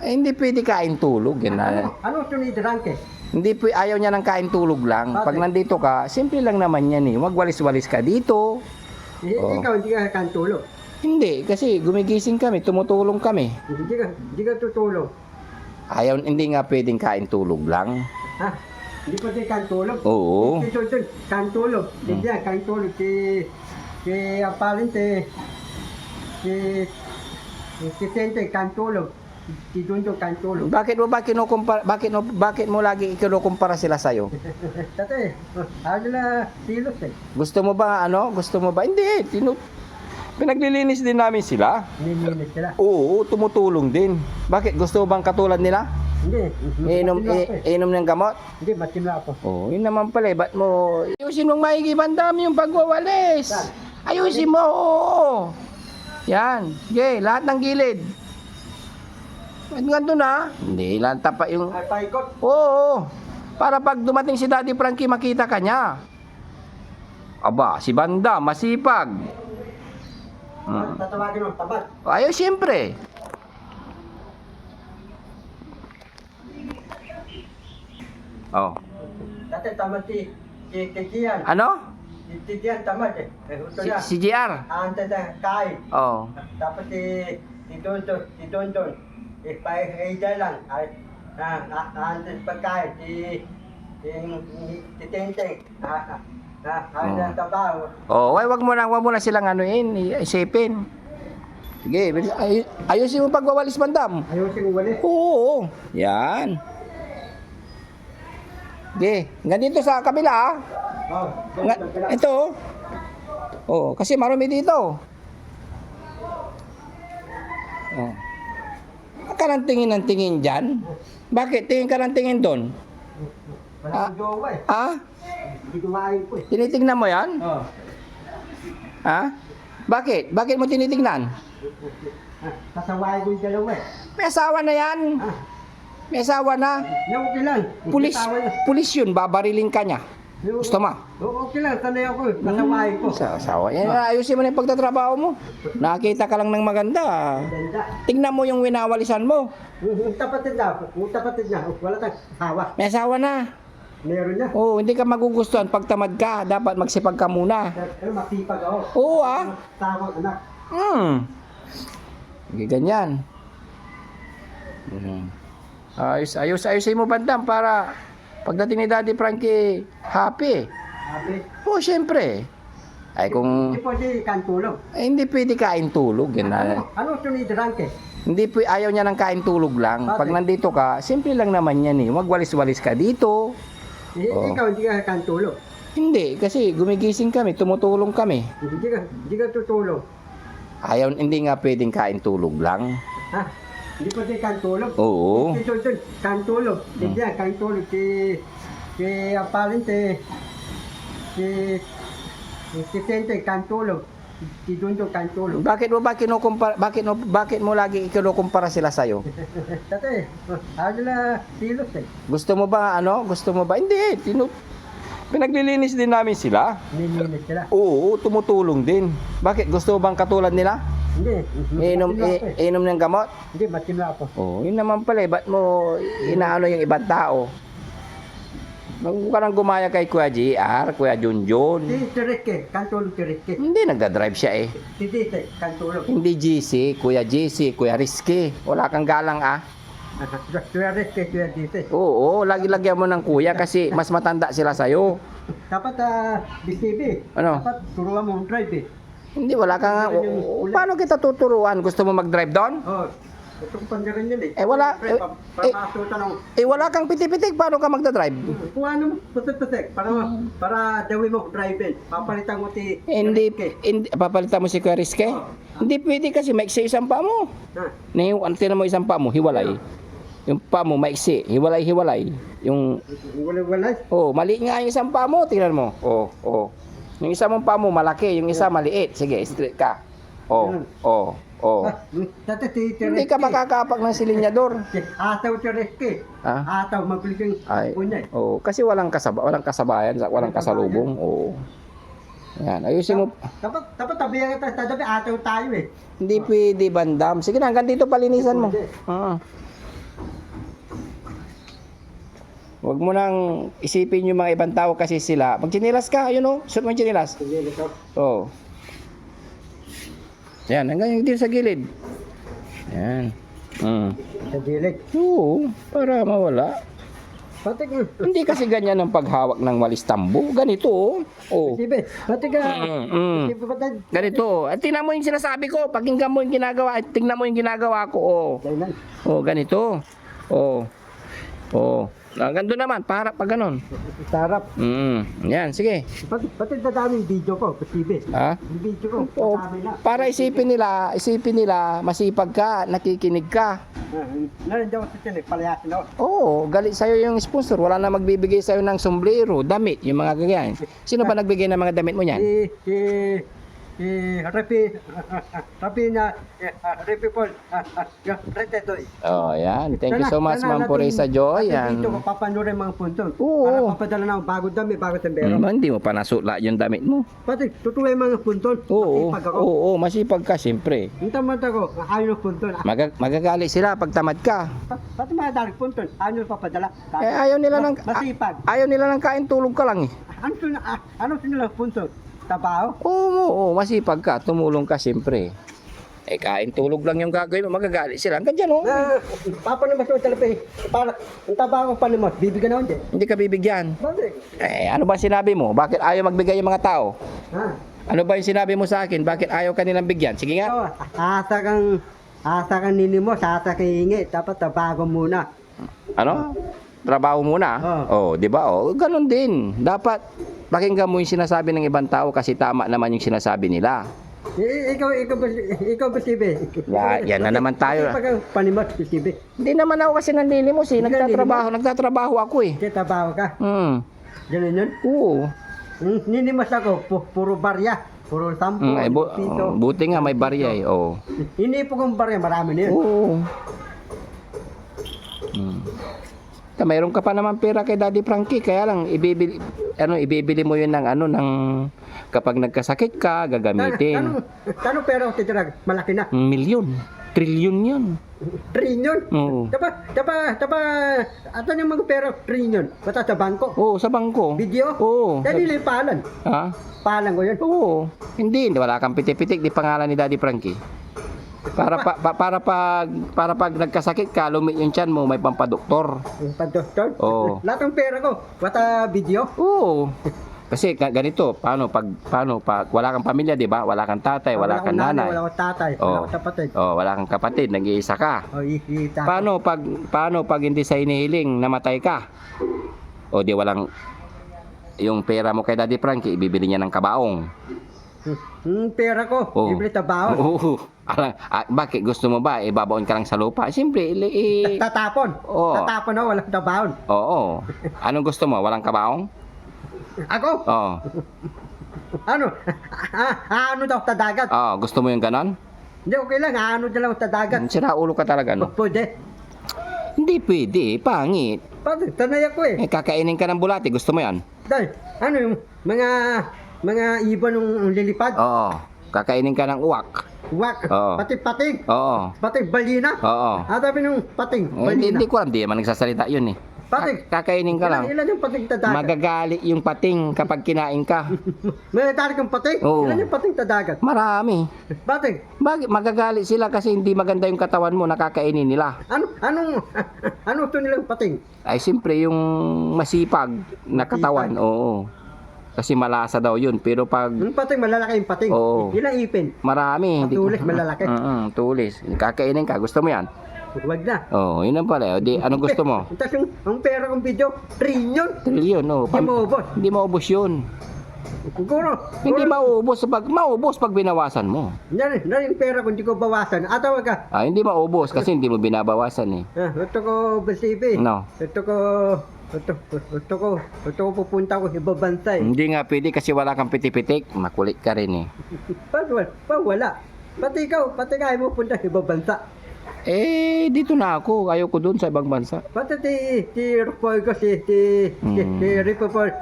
hindi pwede kain tulog. Yan na. Ano tinitirangke? Hindi ayaw niya ng kain tulog lang. Pag nandito ka, simple lang naman yan eh. Wag walis-walis ka dito. Ikaw hindi ka kantulog. Hindi, kasi gumigising kami, tumutulong kami. Hindi ka tutulong. Ayaw, hindi nga pwedeng kain tulog lang. Ha? Hindi pa din kantulog? Oo. Ito, kantulog. Hindi yan, kantulog. Si Apalente, si Tente, kantulog. Si Dundo, kantulog. Bakit mo lagi kinukumpara sila sa'yo? Dati, ayaw nila silos eh. Gusto mo ba Hindi, pinaglilinis din namin sila. Nilinis sila. Oo, tumutulong din. Bakit? Gusto mo bang katulad nila? Hindi. Inom ng gamot? Hindi, matimla ako. Oo, yun naman pala. Ba't mo... Ayusin mong maigi, bandam yung pagwawalis. Ayusin mo, oo. Yan. Okay, lahat ng gilid. Ganito na. Hindi, lang tapa yung... Ay, paikot. Oo. Para pag dumating si Daddy Frankie, makita ka niya. Aba, si Banda, masipag. Tatawagin mo, tabat. Ayaw, siyempre. Oh. Dati tamad si Tijian. Ano? Si Tijian tamad eh. Ito na. Si JR. Ante na kain. Oh. Tapos si Dondon. Paihida lang. Ante pagkain. Si Tenteng. Ay na tabaw. Oh, wag mo na silang isipin. Sige, ayusin mo pagwawalis, bandam. Ayusin mo wali. Oo. Yan. Sige, ganito sa kabila ah. Oh, Ito. Oh, kasi marami dito. Oh. Ka ng tingin dyan? Bakit? Tingin ka ng tingin doon? Wala akong jowa eh. Ha? Hindi kumain ko eh. Tinitingnan mo yan? Oh. Ha? Bakit? Bakit mo tinitingnan? Sasawain ko yung dalawa eh. May asawa na yan. May asawa na. Okay lang. Pulis yun, babariling ka niya. Gusto mo? Okay lang, sanay ako eh. Sasawain ko. Sa asawa. Yan, ayusin mo na yung pagtatrabaho mo. Nakakita ka lang ng maganda. Ganda. Tingnan mo yung winawalisan mo. Tapatid niya. Wala tayong asawa. May asawa na. Meron na. Oo, hindi ka magugustuhan pag tamad ka. Dapat magsipag ka muna. Pero masipag ako. Oo ah. Tawag anak. Ganyan. Ayusin mo, bandam, para pagdating ni Daddy Frankie, happy. Sabi. Oo, syempre. Ay kung... Hindi pwede kantulog. hindi pwede kain tulog. Yan na. Ano tinitirangke? Hindi ayaw niya ng kain tulog lang. Pag nandito ka, simple lang naman yan eh. Wag walis-walis ka dito. Ikaw hindi ka kantulog. Hindi, kasi gumigising kami, tumutulong kami. Hindi ka tutulog. Ayaw, hindi nga pwedeng kain tulog lang. Ha? Hindi pwede kantulog. Oo. Ito, kantulog. Hindi yan, kantulog. Si Apalente, si Tente, kantulog. Si Dundo, kantulog. Bakit mo lagi kinukumpara sila sa'yo? Dati, ayaw nila silos eh. Gusto mo ba? Hindi. Pinaglilinis din namin sila. Nilinis sila. Oo, tumutulong din. Bakit? Gusto mo bang katulad nila? Hindi. Inom ng gamot? Hindi, matimla ako. Oo, yun naman pala. Ba't mo inaano yung ibang tao? Huwag ka nang gumaya kay Kuya JR, Kuya Junjun. Si Tirike, kantulog Tirike. Hindi, nagdadrive siya eh. Si Tite, kantulog. Hindi GC, Kuya GC, Kuya Rizky. Wala kang galang ah. Kuya Rizky, Kuya Tite. Oo, lagi-lagyan mo ng kuya kasi mas matanda sila sa'yo. Dapat, BTV. Ano? Dapat turuan mo ang drive eh. Hindi, wala kang... Paano kita tuturuan? Gusto mo mag-drive doon? Oh, ito kong pandirin yun eh. Wala kang pitik-pitik. Paano ka magdadrive? Kung ano mo, putik-putik. Para dawin mo drive-in. Papalitan mo ti... Hindi, papalitan mo si Kuya Rizky? Hindi pwede kasi maiksi isang pa mo. Tinan mo isang pa mo, hiwalay. Yung pa mo maiksi, hiwalay. Yung... Walay-walay? Mali nga yung isang pa mo. Tingnan mo. Yung isa mong pa mo malaki, yung isa maliit. Sige, straight ka. Dati ti Hindi ka makakapak ng silinyador. Ataw Tirike. Ataw, magulit yung punya eh. Kasi walang kasabayan, walang kasalubong. Yan, ayusin mo. Dapat tabihan kita, ataw tayo eh. Hindi pwede, bandam. Sige na, hanggang dito palinisan mo. Huwag mo nang isipin yung mga ibang tao kasi sila. Pag chinilas ka, yun o, suot mo yung chinilas. Hindi ito. Oo. Yan, hanggang yung dito sa gilid. Yan. Sa dilig. Oo, para mawala. Patik. Hindi kasi ganyan ang paghawak ng walis tambo. Ganito, oh. Oh. Sibe, patik ka. Sibe, patik. Ganito, oh. At tingnan mo yung sinasabi ko. Pakinggan mo yung ginagawa. At tingnan mo yung ginagawa ko, oh. Dahil Oh, ganito. Oh. Oh. Ganito naman, para pag ganon. sarap. Yan, sige. Patik dadami yung video ko, sibe. Ha? Yung video ko, Oh, dadami na. para isipin nila, masipag ka, nakikinig ka. Nandiyan ko sa tiyan, palayasin ako. Oo, galit sa'yo yung sponsor. Wala na magbibigay sa'yo ng sombrero, damit, yung mga ganyan. Sino ba nagbigay ng mga damit mo niyan? Repi Paul, Retetoy. Oh, yan. Thank you so much, Ma'am Purisa Joy. Yan. Dito ko papanurin mga punton. Oo. Para papadala na ako bagong dami, bagong tembero. Hindi mo pa nasula yung damit mo. Pati, tutuloy mga punton. Oo, Masipag ako. oo, masipag ka, siyempre. Yung tamad ako, ayaw ng punton. Magagalit sila pag tamad ka. Pati mga dalig punton, ayaw ng papadala. Ayaw nila ng Masipag. ayaw nila ng kain, tulog ka lang eh. Ano nila punton? Tabaho? Oo, masipag ka, tumulong ka siyempre. Kain, tulog lang yung gagawin mo, magagalit sila. Hanggang dyan, oh. Papa naman sa talapi. Para, ang tabaho pa naman, bibigyan na hindi. Hindi ka bibigyan. Bakit? Ano ba sinabi mo? Bakit ayaw magbigay yung mga tao? Ha? Ano ba yung sinabi mo sa akin? Bakit ayaw ka nilang bigyan? Sige nga. Ikaw, asa kang nini mo, asa kang hingi. Dapat tabago muna. Ano? Trabaho muna? Oh, di ba? Oh, ganun din. Dapat pakinggan mo yung sinasabi ng ibang tao kasi tama naman yung sinasabi nila. Ikaw ba, Sibe? Yan na naman tayo. Pag panimot, Sibe. Hindi naman ako kasi nanlilimos eh. Nagtatrabaho ako eh. Kaya tabaho ka. Ganun yun? Oo. Ninimos ako, puro barya. Puro 10, pito. Buti nga may barya eh. Oo. Inipo kong barya, marami na yun. Oo. Mayroon ka pa naman pera kay Daddy Frankie, kaya lang ibibili mo 'yun ng kapag nagkasakit ka, gagamitin. Tanong pera ko titirag, malaki na. Milyon, trilyon 'yun. Trilyon? Oo. Ato yung mga pera, trilyon. Basta sa bangko. Oo, sa bangko. Video? Oo. Dali lang yung palan. Ha? Palan ko yun. Oo. Hindi wala kang pitik-pitik di pangalan ni Daddy Frankie. Para pag nagkasakit ka, lumit yung tiyan mo, may pampadoktor. Yung pa-doktor? Oo. Lahat ng pera ko, basta video. Oo. Kasi ganito, paano pag wala kang pamilya, 'di ba? Wala kang tatay, wala kang nanay. Wala akong tatay, wala akong kapatid. Wala kang kapatid, nag-iisa ka. Iita. Paano pag hindi sa hinihiling, namatay ka? O di walang yung pera mo kay Daddy Frankie, ibibili niya ng kabaong. Pera ko, Oo. bibili tabaho. Oo. Bakit gusto mo ba ibabaon ka lang sa lupa? Siyempre, Tatapon. Oo. Tatapon na, walang tabahon. Oo. Anong gusto mo? Walang kabaong? Ako? Oo. Ano? Ano daw tadagat? Oo, gusto mo yung ganon? Hindi, okay lang. Ano daw tadagat? Sira ulo ka talaga, no? Pwede. Hindi pwede, pangit. Pwede, tanay ako eh. Kakainin ka ng bulati, gusto mo yan? Dahil, ano yung mga ibon ng lilipad? Oo. Kakainin ka ng uwak. Wak. Oo. Pati pating. Oo. Pati balina. Oo. Sabi nung pating, Hindi, balina. hindi ko alam, di naman nagsasalita yun eh. Pating. Kakainin ka lang. Ilan yung pating tadagat? Magagalit yung pating kapag kinain ka. May tarik yung pating? Oo. Ilan yung pating tadagat? Marami. Pating. Bakit magagalit sila kasi hindi maganda yung katawan mo, nakakainin nila? Ano ito nilang pating? Ay siyempre yung masipag na katawan, oo. Kasi malasa daw yun, pero pag Yung pating, malalaki yung pating. Oo. Ilang ipin? marami, Tulis, malalaki. Tulis. Kakainin ka, gusto mo yan? Huwag na. Oo, yun ang pala. O, di, anong gusto mo? Tapos ang pera kong video, trilyon. Trilyon, no? Hindi mo ubos. Hindi maubos yun. Siguro. Hindi maubos pag binawasan mo. Yan yung pera ko, hindi ko bawasan. Atawag ka. Hindi maubos kasi hindi mo binabawasan eh. Ito ko, Basibi. No. Ito ko pupunta ko sa ibang bansa eh. Hindi nga pwede kasi wala kang pitik-pitik. Makulit ka rin eh. Wala. Pati ikaw, ayaw mo punta sa ibang bansa. Dito na ako. Ayoko doon sa ibang bansa. Pati si Rupoy ko, si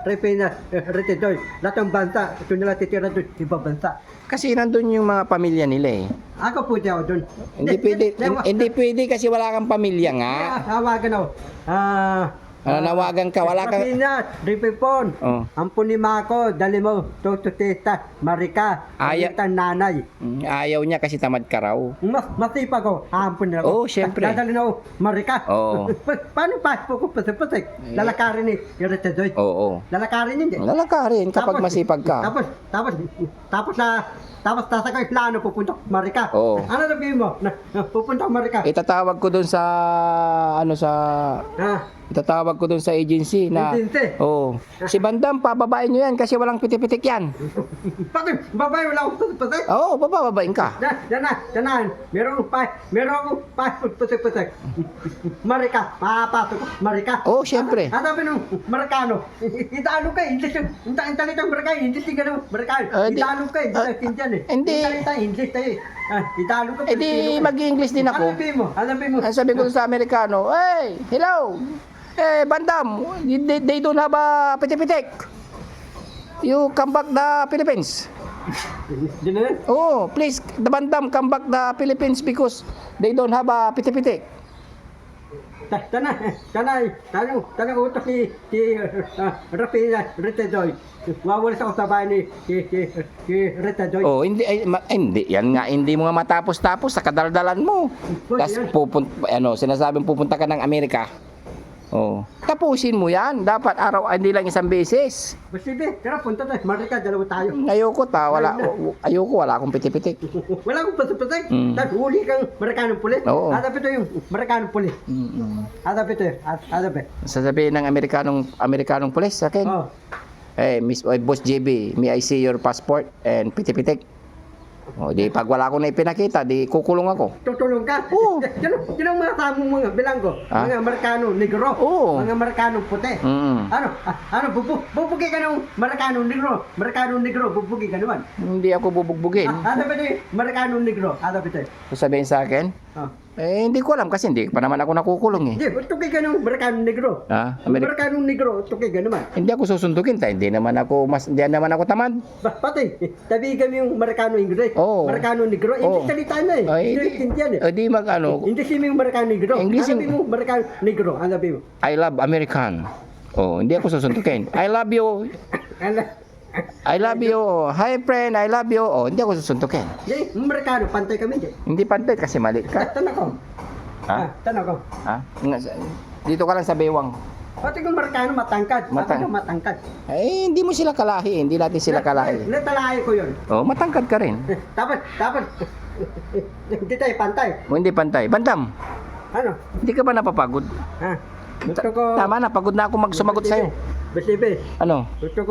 Repina, Retitoy. Lahat ng bansa, ito nila titira doon sa ibang bansa. Kasi nandun yung mga pamilya nila eh. Ako punta ako doon. Hindi pwede kasi wala kang pamilya nga. Hawagan ako. Nananawagan ka, wala kang... Rapinas, Ripipon. Oh. Ampun ni Mako, dali mo, Tita, Marika, Aya- nanay. Ayaw niya kasi tamad ka raw. Masipa ko, ampun na ako. Oo, syempre. Dadali na ako, Marika. Oo. Paano paspo ko, pasik? Lalakarin ni Yorete Joy. Oo. Lalakarin hindi. Lalakarin kapag masipag ka. Tapos sasakay plano pupunta Marika. Oo. Ano sabihin mo? Pupunta Marika. Itatawag ko doon sa itatawag ko doon sa agency na Agency? Oo. Si Bandam, pababain niyo yan kasi walang pitik-pitik yan. Bakit? Babae wala akong pasik. Oo, bababain ka. Diyan. Meron akong passport pasik. Marika, papasok ko. Marika. Oo, syempre. Sabi nung Marikano, italo ka, English yung, intalitang Marikano, English yung gano'n, Marikano, Di- italo ka, Indian eh. hindi. Intalitang English tayo eh. Italo ka, Eh di mag-English din ako. Hanapin mo. Ang sabi ko sa Amerikano, hey, hello, Bandam, they don't have a pitik-pitik. You come back the Philippines. Di na yan? Oh, please, the Bandam, come back the Philippines because they don't have a pitik-pitik. Tanang utok ni Rapina Ritedoy. Wawalis ako sa bahay ni Ritedoy. Oh, hindi yan nga, hindi mo nga matapos-tapos sa kadaldalan mo. Tapos sinasabing pupunta ka ng Amerika. Oh, tapusin mo yan. Dapat araw, hindi lang isang beses. Sige, tara punta tayo. Marika, dalawa tayo. Ayoko, wala akong pitik-pitik. Wala akong pasapatay. Mm. Tapos huli kang Marikanong pulis. Oo. Hadap ito yung Marikanong pulis. Hadap ito. Hadap eh. Sasabihin ng Amerikanong pulis sa akin, Oh. hey, Boss JB, may I see your passport and pitik-pitik? O, di pag wala akong na ipinakita, di kukulong ako. Tutulong ka? Oo. Yan ang mga tamo mga bilanggo. Ah? Mga Amerikano negro. Oo. Mga Amerikano puti. Mm. Bubugi ka ng Amerikano negro. Amerikano negro, bubugi ka naman. Hindi ako bubugbugin. Ano ba ito Amerikano negro? Ano ba ito? Sasabihin sa akin, Oh. hindi ko alam kasi hindi pa naman ako nakukulong eh. Hindi, tuki ka ng Amerikano negro. Ah, Amerikano negro, tuki ka naman. Hindi ako susundukin, hindi naman ako tamad. Pati, tabi kami yung Amerikano Ingles. Oo. Amerikano negro, hindi Oo. salita na eh. Ay, Hindi intindihan eh. Di Hindi siya yung Amerikano negro. English Ano mo Amerikano negro? Ano sabi mo? I love American. Oh, hindi ako susundukin. I love you. I love you. Hi friend, I love you. Oh, hindi ako susundukin. Hindi, Amerikano, pantay kami di. Hindi pantay kasi mali ka. Tanong ko. Ha? Tanong ko. Ha? Dito ka lang sa Bewang. Pati kung Amerikano matangkad. Matangkad. Hindi mo sila kalahi. Hindi natin sila kalahi. Natalahi ko yun. Oh, matangkad ka rin. Dapat. Hindi tayo pantay. O, hindi pantay. Bandam, Ano? hindi ka ba napapagod? Ha? Gusto ko... Tama na, pagod na ako sumagot sa'yo. Basibe. Ano? Gusto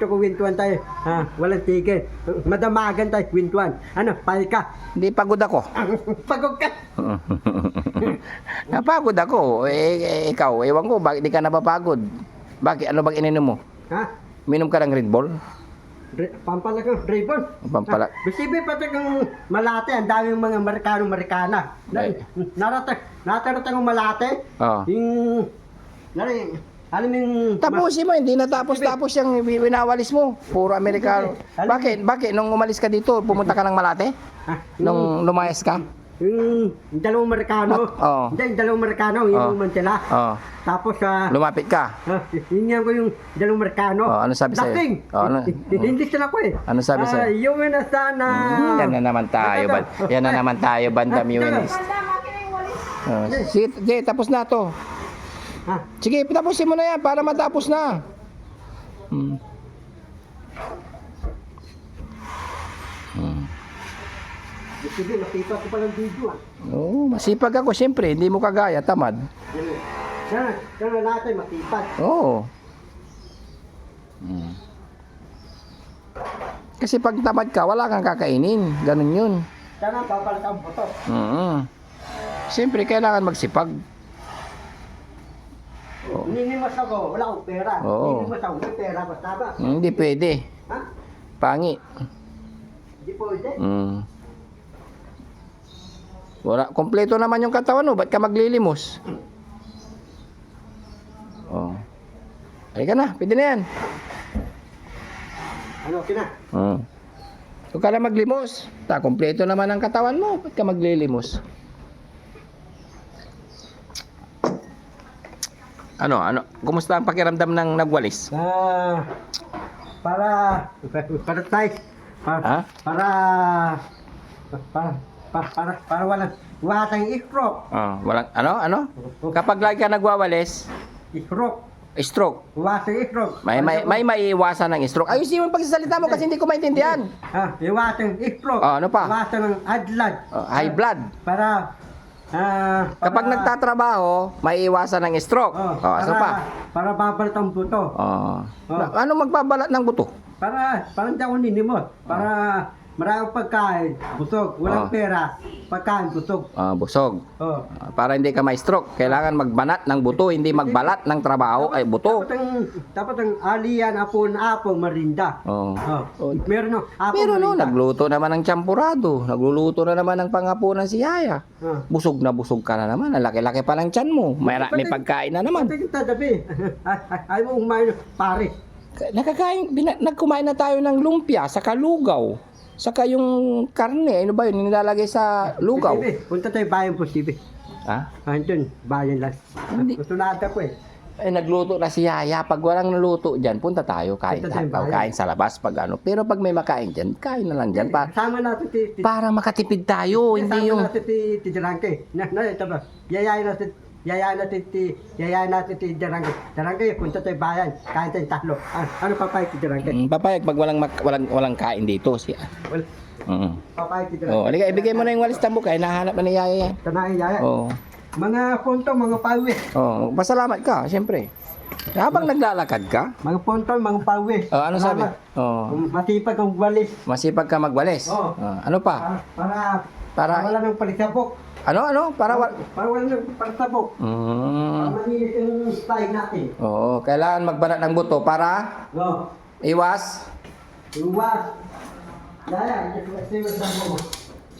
ko wintuan tayo. Ha? Walang tigil. Madamagan tayo, wintuan. Ano? Pay ka. Hindi pagod ako. Pagod ka. Napagod ako. Ikaw, ewan ko, bakit di ka napapagod? Bakit? Ano bang ininom mo? Ha? Minom ka ng Red Bull? Pampalak ng Raybon. Pampalak. Basibe pati kang Malate. Ang daming mga Amerikano-Amerikana. Nataratang ang Malate. Oo. Yung... Alam mo yung... Tapusin mo, hindi natapos-tapos yung winawalis mo. Puro Amerikano. Bakit? Nung umalis ka dito, pumunta ka ng Malate? Ha? Nung lumayas ka? Yung dalawang Amerikano. Oo. Hindi, yung dalawang Amerikano. Inuman sila. Oo. Tapos Lumapit ka? Hinyan ko yung dalawang Amerikano. Oh, ano sabi sa'yo? Lasing! Oh, ano? Hindi sila ko eh. Ano sabi sa'yo? Yung na sana. Yan na naman tayo. Yan na naman tayo, Bandam Yunis. Sige, tapos na to. Ha? Sige, tapusin mo na yan para matapos na. Sige, nakita ko palang video ah. Oo, masipag ako siyempre, hindi mo kagaya, tamad. Sana natin matipad. Oo. Kasi pag tamad ka, wala kang kakainin. Ganun yun. Sana papalit ang buto. Siyempre, kailangan magsipag. Ninimas ako, wala akong pera. Oo. Ninimas ako, may pera basta ba? Hindi pwede. Ha? Pangi. Hindi pwede. Wala, kompleto naman yung katawan mo, ba't ka maglilimos? Oh. Halika na, pwede na yan. Ano, kina? Huwag ka na maglimos. Kompleto naman ang katawan mo, ba't ka maglilimos? Ano? Kumusta ang pakiramdam ng nagwalis? Para tayo, Ha? para walang stroke. Walang, ano? Kapag lagi ka nagwawalis, stroke. Walang stroke. May maiiwasan ng stroke. Ayusin mo yung pagsasalita mo kasi hindi ko maintindihan. Iwasan stroke. Ano pa? Iwasan ng adlad. High blood. Kapag nagtatrabaho, maiiwasan ng stroke. Ano pa? Para babalat ang buto. Ano magbabalat ng buto? Para hindi ako ninimot. Para maraming pagkain, busog. Walang pera, pagkain, busog. Busog. Para hindi ka ma-stroke, kailangan magbanat ng buto, hindi magbalat ng trabaho ay buto. Dapat ang alian, apon, marinda. Meron Pero nagluto naman ng champurado. Nagluluto na naman ng pangapunan si Yaya. Busog na busog ka na naman. Ang laki-laki pa ng tiyan mo. May pagkain na naman. Ayaw mo kumain, pare. Nagkumain na tayo ng lumpia sa kalugaw. Saka yung karne, ano ba yun? Nilalagay sa lugaw. Punta tayo bayan po, Stevie. Andun, bayan lang. Hindi. Gusto na ata ko eh. Nagluto na si Yaya. Pag walang naluto dyan, punta tayo. Kain sa labas. Pero pag may makain dyan, kain na lang dyan. Sama natin Para makatipid tayo. Hindi yung... Sama natin ti Jarangke. Ito ba? Yayain natin ti Jarangke. Jarangke, punta tayo bayan. Kain tayong tatlo. Ano papayag ti Jarangke? Papayag pag walang kain dito. Papayag ti Jarangke. Halika, ibigay mo na yung walis tambok. Nahanap na ni Yaya yan. Tanahin Yaya. Mga punto, mga pawi. Pasalamat ka, siyempre. Habang naglalakad ka. Mga punto, mga pawi. Ano sabi? Masipag kang walis. Masipag ka magwalis. Ano pa? Para wala nang palisabok. Ano? Para wala nang palisabok. Para manilis yung style natin. Kailangan magbanat ng buto para iwas.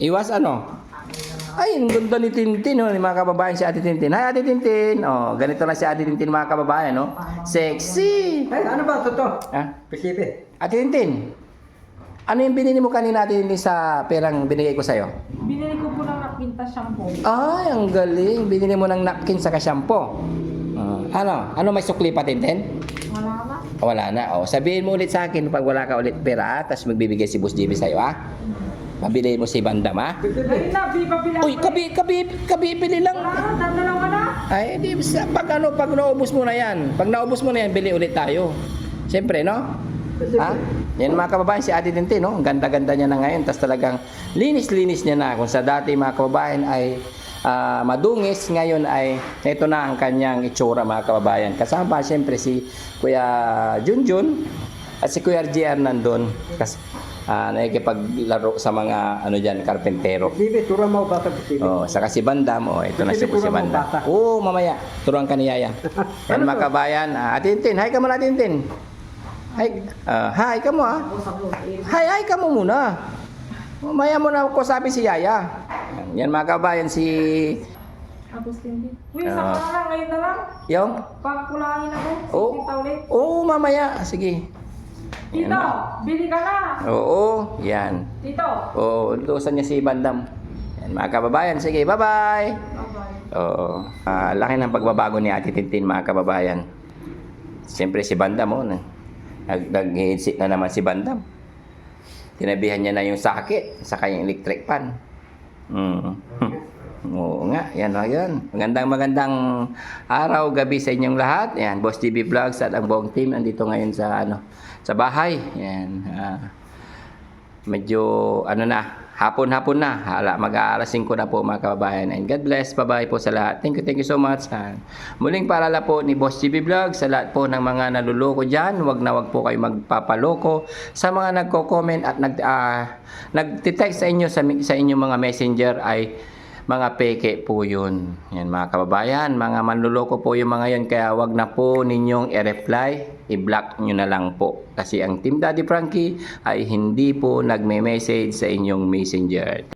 Iwas ano? Ay, ang ganda ni Tintin, ni mga kababayan si Ate Tintin. Hi, Ate Tintin. Ganito lang si Ate Tintin, mga kababayan, no? Sexy! Ano ba ito? Pisipi. Ate Tintin, ano yung binili mo kanina, Ate Tintin, sa perang binigay ko sa'yo? Binili ko po ng napinta shampoo. Ay, ang galing. Binili mo ng napkin sa shampoo. Ano may sukli pa, Tintin? Wala na. Wala na. Sabihin mo ulit sa akin pag wala ka ulit pera, tapos magbibigay si Boss JB sa'yo, Pabili mo si Bandam, Ayun na, bipabilang Uy, kabibili lang. Wala na, dadalaw ka na. Ay, di pag naubos mo na yan. Pag naubos mo na yan, bili ulit tayo. Siyempre, no? Yan mga kababayan, si Ate Tintin, no? Ang ganda-ganda niya na ngayon. Tapos talagang linis-linis niya na. Kung sa dati mga kababayan ay madungis, ngayon ay ito na ang kanyang itsura mga kababayan. Kasama siyempre si Kuya Junjun at si Kuya RGR nandun. Kasi nakikipaglaro sa mga karpentero. Bibi, tura mo ba sa Bibi? Saka si Bandam, ito na si Bandam. Mamaya, turuan ka ni Yaya. Yan mga kabayan. Ate Tintin, hi ka muna, Ate Tintin. Hi ka mo, Hi ka mo muna. Mamaya mo na ko sabi si Yaya. Yan mga kabayan, si... Tapos hindi. Uy, sa lang, ngayon na lang. Yung? Pagkulangin ako. Ulit. Mamaya. Sige. Tito, bili ka na. Oo, yan. Tito. Utusan niya si Bandam. Yan mga kababayan. Sige, bye-bye. Bye-bye. Laki ng pagbabago ni Ate Tintin mga kababayan. Siyempre si Bandam, nag-headset na naman si Bandam. Tinabihan niya na yung sakit sa kanyang electric pan. Oo nga, yan. Magandang araw, gabi sa inyong lahat. Yan, Boss TV Vlogs at ang buong team nandito ngayon sa bahay. Yan. Medyo hapon-hapon na. Mag-aalas 5 na po mga kababayan. And God bless. Bye-bye po sa lahat. Thank you so much. Muling paalala po ni Boss TV Vlogs sa lahat po ng mga naluloko dyan. Wag po kayo magpapaloko. Sa mga nagko-comment at nagtitext sa inyo sa inyong mga messenger ay mga peke po yun. Yan mga kababayan, mga manluloko po yung mga yun. Kaya wag na po ninyong i-reply, i-block nyo na lang po. Kasi ang Team Daddy Frankie ay hindi po nagme-message sa inyong messenger.